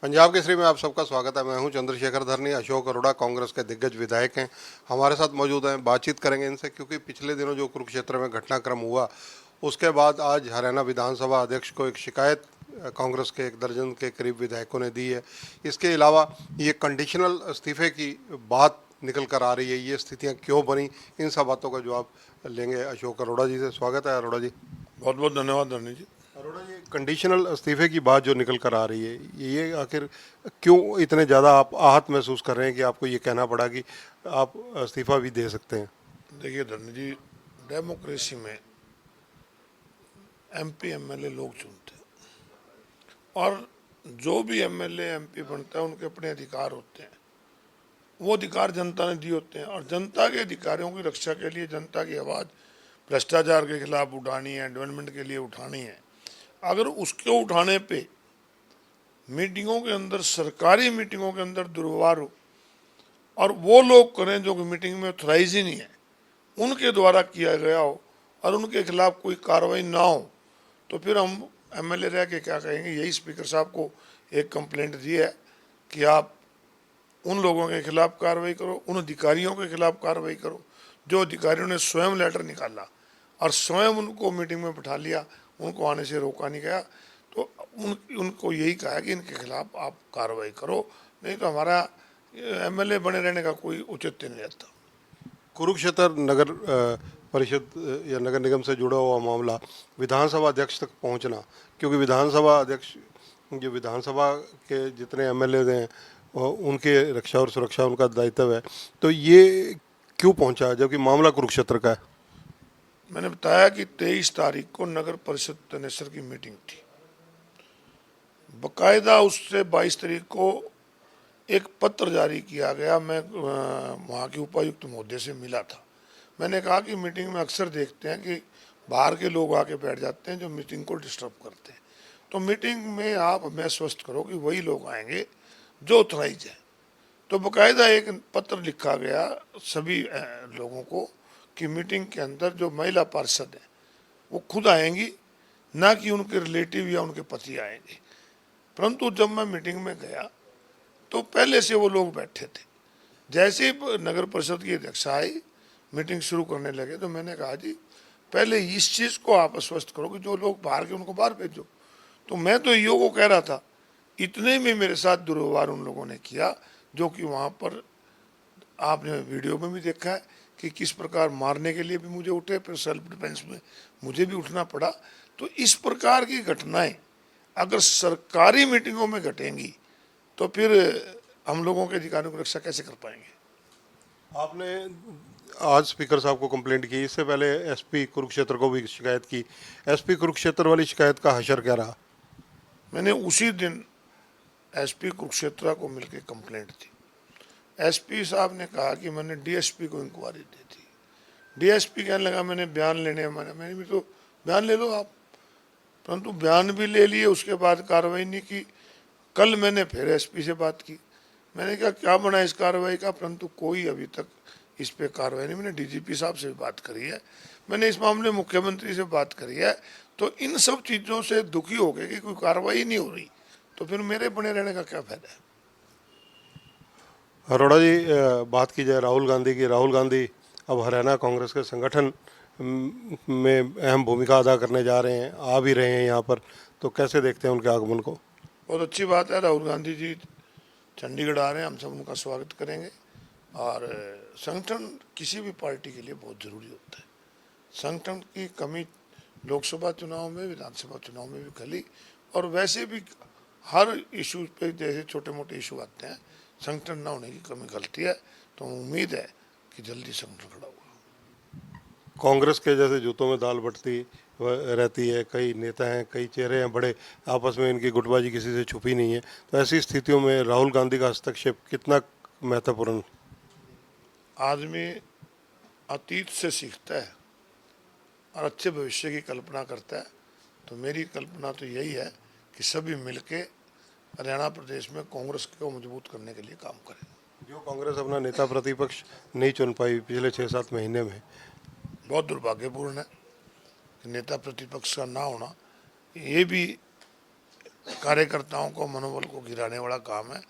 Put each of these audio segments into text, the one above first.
पंजाब केसरी में आप सबका स्वागत है। मैं हूं चंद्रशेखर धरनी। अशोक अरोड़ा कांग्रेस के दिग्गज विधायक हैं, हमारे साथ मौजूद हैं। बातचीत करेंगे इनसे, क्योंकि पिछले दिनों जो कुरुक्षेत्र में घटनाक्रम हुआ उसके बाद आज हरियाणा विधानसभा अध्यक्ष को एक शिकायत कांग्रेस के 1 दर्जन के करीब विधायकों ने दी है। इसके अलावा ये कंडीशनल इस्तीफे की बात निकल कर आ रही है, ये स्थितियाँ क्यों बनी, इन सब बातों का जवाब लेंगे अशोक अरोड़ा जी से। स्वागत है अरोड़ा जी। बहुत बहुत धन्यवाद धरनी जी। अरोड़ा जी, कंडीशनल इस्तीफे की बात जो निकल कर आ रही है, ये आखिर क्यों इतने ज़्यादा आप आहत महसूस कर रहे हैं कि आपको ये कहना पड़ा कि आप इस्तीफा भी दे सकते हैं? देखिए धरनी जी, डेमोक्रेसी में एमपी एमएलए लोग चुनते हैं और जो भी एमएलए एमपी बनता है उनके अपने अधिकार होते हैं। वो अधिकार जनता ने दिए होते हैं और जनता के अधिकारों की रक्षा के लिए जनता की आवाज़ भ्रष्टाचार के खिलाफ उठानी है, डेवलपमेंट के लिए उठानी है। अगर उसके उठाने पे मीटिंगों के अंदर, सरकारी मीटिंगों के अंदर दुर्व्यवहार हो और वो लोग करें जो कि मीटिंग में ऑथराइज ही नहीं है, उनके द्वारा किया गया हो और उनके खिलाफ कोई कार्रवाई ना हो, तो फिर हम एमएलए रह के क्या कहेंगे। यही स्पीकर साहब को एक कंप्लेंट दी है कि आप उन लोगों के खिलाफ कार्रवाई करो, उन अधिकारियों के खिलाफ कार्रवाई करो जो अधिकारियों ने स्वयं लेटर निकाला और स्वयं उनको मीटिंग में बिठा लिया, उनको आने से रोका नहीं गया। तो उनको यही कहा कि इनके खिलाफ आप कार्रवाई करो, नहीं तो हमारा एमएलए बने रहने का कोई औचित्य नहीं रहता। कुरुक्षेत्र नगर परिषद या नगर निगम से जुड़ा हुआ मामला विधानसभा अध्यक्ष तक पहुंचना, क्योंकि विधानसभा अध्यक्ष जो विधानसभा के जितने एमएलए हैं उनके रक्षा और सुरक्षा उनका दायित्व है, तो ये क्यों पहुंचा जबकि मामला कुरुक्षेत्र का है? मैंने बताया कि 23 तारीख को नगर परिषद तनेसर की मीटिंग थी। बकायदा उससे 22 तारीख को एक पत्र जारी किया गया। मैं वहाँ के उपायुक्त महोदय से मिला था। मैंने कहा कि मीटिंग में अक्सर देखते हैं कि बाहर के लोग आके बैठ जाते हैं जो मीटिंग को डिस्टर्ब करते हैं, तो मीटिंग में आप हमें आश्वस्त करो कि वही लोग आएंगे जो ऑथराइज है। तो बकायदा एक पत्र लिखा गया सभी लोगों को कि मीटिंग के अंदर जो महिला पार्षद है वो खुद आएंगी, ना कि उनके रिलेटिव या उनके पति आएंगे। परंतु जब मैं मीटिंग में गया तो पहले से वो लोग बैठे थे। जैसे ही नगर परिषद की अध्यक्षा आई, मीटिंग शुरू करने लगे, तो मैंने कहा जी पहले इस चीज़ को आप आश्वस्त करो कि जो लोग बाहर के उनको बाहर भेजो। तो मैं तो ईओ को कह रहा था, इतने में मेरे साथ दुर्व्यवहार उन लोगों ने किया, जो कि वहाँ पर आपने वीडियो में भी देखा है कि किस प्रकार मारने के लिए भी मुझे उठे, फिर सेल्फ डिफेंस में मुझे भी उठना पड़ा। तो इस प्रकार की घटनाएं अगर सरकारी मीटिंगों में घटेंगी तो फिर हम लोगों के अधिकारों की रक्षा कैसे कर पाएंगे। आपने आज स्पीकर साहब को कंप्लेंट की, इससे पहले एसपी कुरुक्षेत्र को भी शिकायत की। एसपी कुरुक्षेत्र वाली शिकायत का हशर क्या रहा? मैंने उसी दिन एसपी कुरुक्षेत्र को मिलकर कंप्लेंट दी। एसपी साहब ने कहा कि मैंने डीएसपी को इंक्वायरी दी थी। डीएसपी कहने लगा मैंने बयान लेने, मैंने भी तो बयान ले लो आप। परंतु बयान भी ले लिए, उसके बाद कार्रवाई नहीं की। कल मैंने फिर एसपी से बात की, मैंने कहा क्या बना इस कार्रवाई का, परंतु कोई अभी तक इस पे कार्रवाई नहीं। मैंने डीजीपी साहब से भी बात करी है, मैंने इस मामले में मुख्यमंत्री से बात करी है। तो इन सब चीज़ों से दुखी हो गए कि कोई कार्रवाई नहीं हो रही, तो फिर मेरे बने रहने का क्या फायदा है। अरोड़ा जी, बात की जाए राहुल गांधी की, राहुल गांधी अब हरियाणा कांग्रेस के संगठन में अहम भूमिका अदा करने जा रहे हैं, आ भी रहे हैं यहाँ पर, तो कैसे देखते हैं उनके आगमन को? बहुत अच्छी बात है, राहुल गांधी जी चंडीगढ़ आ रहे हैं, हम सब उनका स्वागत करेंगे। और संगठन किसी भी पार्टी के लिए बहुत ज़रूरी होता है। संगठन की कमी लोकसभा चुनाव में, विधानसभा चुनाव में भी खली, और वैसे भी हर इशू पे जैसे छोटे मोटे इशू आते हैं, संगठन ना होने की कमी खलती है। तो उम्मीद है कि जल्दी संगठन खड़ा होगा। कांग्रेस के जैसे जूतों में दाल बटती रहती है, कई नेता हैं, कई चेहरे हैं बड़े, आपस में इनकी गुटबाजी किसी से छुपी नहीं है, तो ऐसी स्थितियों में राहुल गांधी का हस्तक्षेप कितना महत्वपूर्ण? आदमी अतीत से सीखता है और अच्छे भविष्य की कल्पना करता है। तो मेरी कल्पना तो यही है कि सभी मिलके हरियाणा प्रदेश में कांग्रेस को मजबूत करने के लिए काम करें। जो कांग्रेस अपना नेता प्रतिपक्ष नहीं चुन पाई पिछले 6-7 महीने में, बहुत दुर्भाग्यपूर्ण है कि नेता प्रतिपक्ष का ना होना। ये भी कार्यकर्ताओं को मनोबल को गिराने वाला काम है।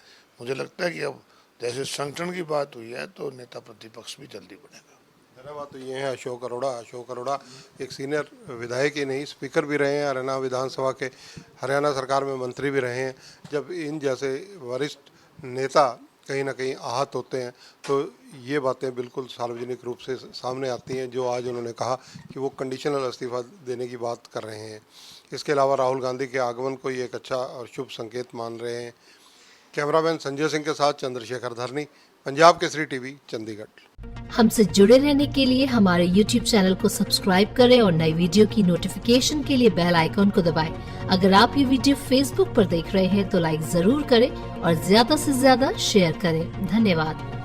मुझे लगता है कि अब जैसे संगठन की बात हुई है तो नेता प्रतिपक्ष भी जल्दी बनेगा। धन्यवाद। तो ये हैं अशोक अरोड़ा। अशोक अरोड़ा एक सीनियर विधायक ही नहीं, स्पीकर भी रहे हैं हरियाणा विधानसभा के, हरियाणा सरकार में मंत्री भी रहे हैं। जब इन जैसे वरिष्ठ नेता कहीं ना कहीं आहत होते हैं तो ये बातें बिल्कुल सार्वजनिक रूप से सामने आती हैं, जो आज उन्होंने कहा कि वो कंडीशनल इस्तीफा देने की बात कर रहे हैं। इसके अलावा राहुल गांधी के आगमन को ये एक अच्छा और शुभ संकेत मान रहे हैं। कैमरामैन संजय सिंह के साथ चंद्रशेखर धरनी, पंजाब केसरी टीवी, चंडीगढ़। हमसे जुड़े रहने के लिए हमारे YouTube चैनल को सब्सक्राइब करें और नई वीडियो की नोटिफिकेशन के लिए बेल आइकॉन को दबाएं। अगर आप ये वीडियो Facebook पर देख रहे हैं तो लाइक जरूर करें और ज्यादा से ज्यादा शेयर करें। धन्यवाद।